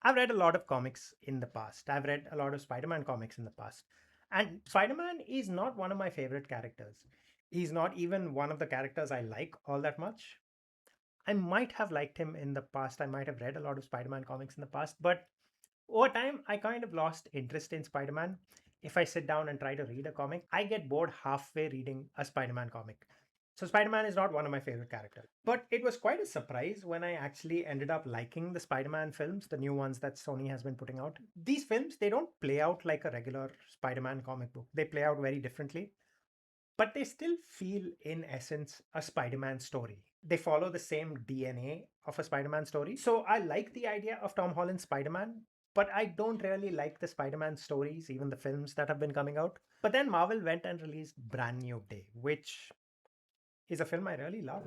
I've read a lot of comics in the past. I've read a lot of Spider-Man comics in the past. And Spider-Man is not one of my favorite characters. He's not even one of the characters I like all that much. I might have liked him in the past. I might have read a lot of Spider-Man comics in the past, but over time, I kind of lost interest in Spider Man. If I sit down and try to read a comic, I get bored halfway reading a Spider Man comic. So, Spider Man is not one of my favorite characters. But it was quite a surprise when I actually ended up liking the Spider Man films, the new ones that Sony has been putting out. These films, they don't play out like a regular Spider Man comic book, they play out very differently, but they still feel, in essence, a Spider Man story. They follow the same DNA of a Spider Man story. So I like the idea of Tom Holland's Spider Man, but I don't really like the Spider Man stories, even the films that have been coming out. But then Marvel went and released Brand New Day, which is a film I really loved.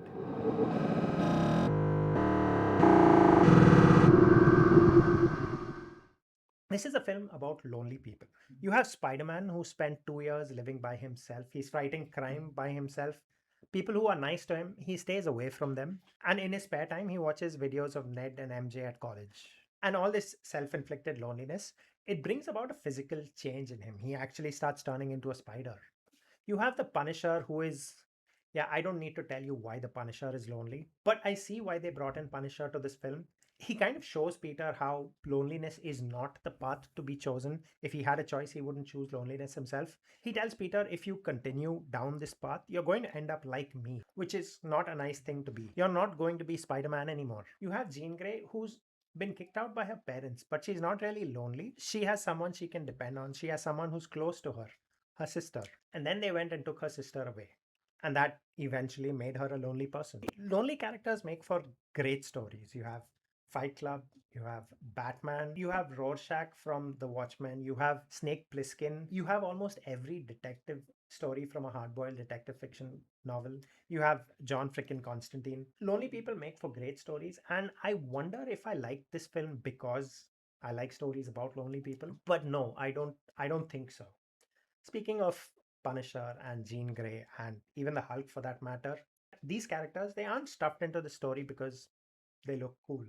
This is a film about lonely people. You have Spider Man who spent 2 years living by himself. He's fighting crime by himself. People who are nice to him, he stays away from them. And in his spare time, he watches videos of Ned and MJ at college. And all this self inflicted loneliness, it brings about a physical change in him. He actually starts turning into a spider. You have the Punisher who is, yeah, I don't need to tell you why the Punisher is lonely, but I see why they brought in Punisher to this film. He kind of shows Peter how loneliness is not the path to be chosen. If he had a choice, he wouldn't choose loneliness himself. He tells Peter, if you continue down this path, you're going to end up like me, which is not a nice thing to be. You're not going to be Spider Man anymore. You have Jean Grey, who's been kicked out by her parents, but she's not really lonely. She has someone she can depend on. She has someone who's close to her sister. And then they went and took her sister away. And that eventually made her a lonely person. Lonely characters make for great stories. You have Fight Club, you have Batman, you have Rorschach from The Watchmen, you have Snake Plissken, you have almost every detective story from a hard-boiled detective fiction novel. You have John frickin' Constantine. Lonely people make for great stories, and I wonder if I like this film because I like stories about lonely people. But no, I don't think so. Speaking of Punisher and Jean Grey and even the Hulk for that matter, these characters, they aren't stuffed into the story because they look cool.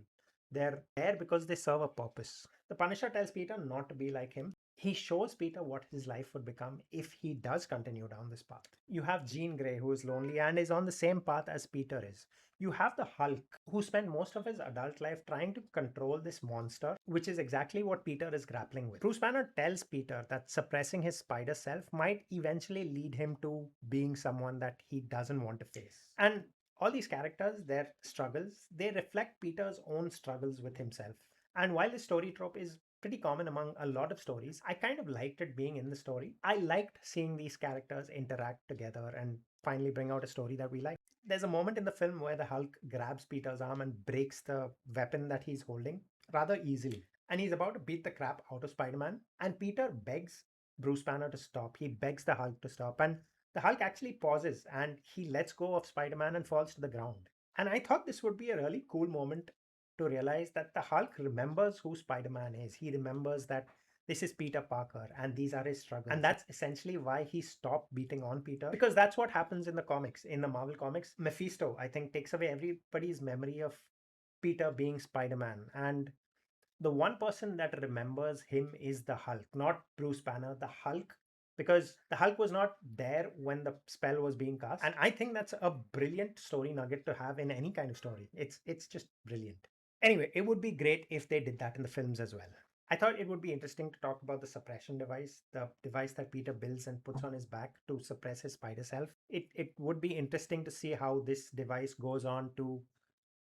They're there because they serve a purpose. The Punisher tells Peter not to be like him. He shows Peter what his life would become if he does continue down this path. You have Jean Grey, who is lonely and is on the same path as Peter is. You have the Hulk, who spent most of his adult life trying to control this monster, which is exactly what Peter is grappling with. Bruce Banner tells Peter that suppressing his spider self might eventually lead him to being someone that he doesn't want to face. And all these characters, their struggles, they reflect Peter's own struggles with himself. And while the story trope is pretty common among a lot of stories, I kind of liked it being in the story. I liked seeing these characters interact together and finally bring out a story that we like. There's a moment in the film where the Hulk grabs Peter's arm and breaks the weapon that he's holding rather easily. And he's about to beat the crap out of Spider Man. And Peter begs Bruce Banner to stop. He begs the Hulk to stop. And the Hulk actually pauses and he lets go of Spider Man and falls to the ground. And I thought this would be a really cool moment to realize that the Hulk remembers who Spider Man is. He remembers that this is Peter Parker and these are his struggles. And that's essentially why he stopped beating on Peter, because that's what happens in the comics. In the Marvel comics, Mephisto, I think, takes away everybody's memory of Peter being Spider Man. And the one person that remembers him is the Hulk, not Bruce Banner, the Hulk, because the Hulk was not there when the spell was being cast. And I think that's a brilliant story nugget to have in any kind of story. It's just brilliant. Anyway, it would be great if they did that in the films as well. I thought it would be interesting to talk about the suppression device, the device that Peter builds and puts on his back to suppress his spider self. It would be interesting to see how this device goes on to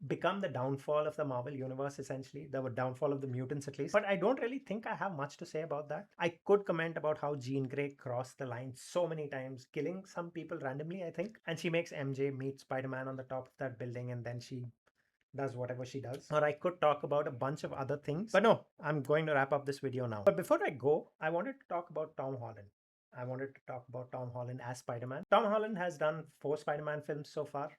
become the downfall of the Marvel universe, essentially, the downfall of the mutants at least. But I don't really think I have much to say about that. I could comment about how Jean Grey crossed the line so many times, killing some people randomly, I think. And she makes MJ meet Spider Man on the top of that building, and then she does whatever she does. Or I could talk about a bunch of other things. But no, I'm going to wrap up this video now. But before I go, I wanted to talk about Tom Holland. I wanted to talk about Tom Holland as Spider Man. Tom Holland has done 4 Spider Man films so far,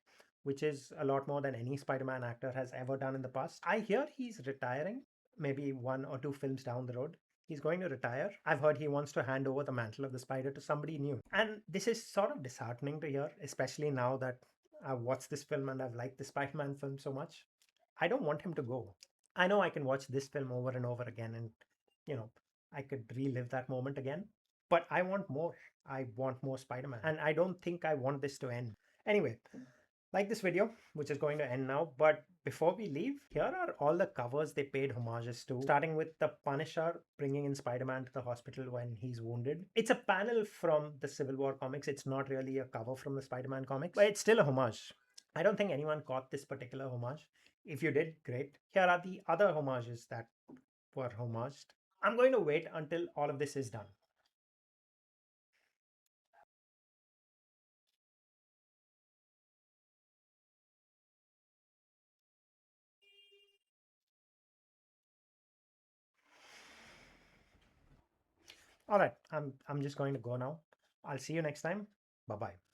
which is a lot more than any Spider Man actor has ever done in the past. I hear he's retiring, maybe 1 or 2 films down the road. He's going to retire. I've heard he wants to hand over the mantle of the spider to somebody new. And this is sort of disheartening to hear, especially now that I've watched this film and I've liked the Spider Man film so much. I don't want him to go. I know I can watch this film over and over again and, you know, I could relive that moment again. But I want more. I want more Spider-Man. And I don't think I want this to end. Anyway, like this video, which is going to end now. But before we leave, here are all the covers they paid homages to, starting with the Punisher bringing in Spider-Man to the hospital when he's wounded. It's a panel from the Civil War comics. It's not really a cover from the Spider-Man comics, but it's still a homage. I don't think anyone caught this particular homage. If you did, great. Here are the other homages that were homaged. I'm going to wait until all of this is done. All right, I'm just going to go now. I'll see you next time. Bye bye.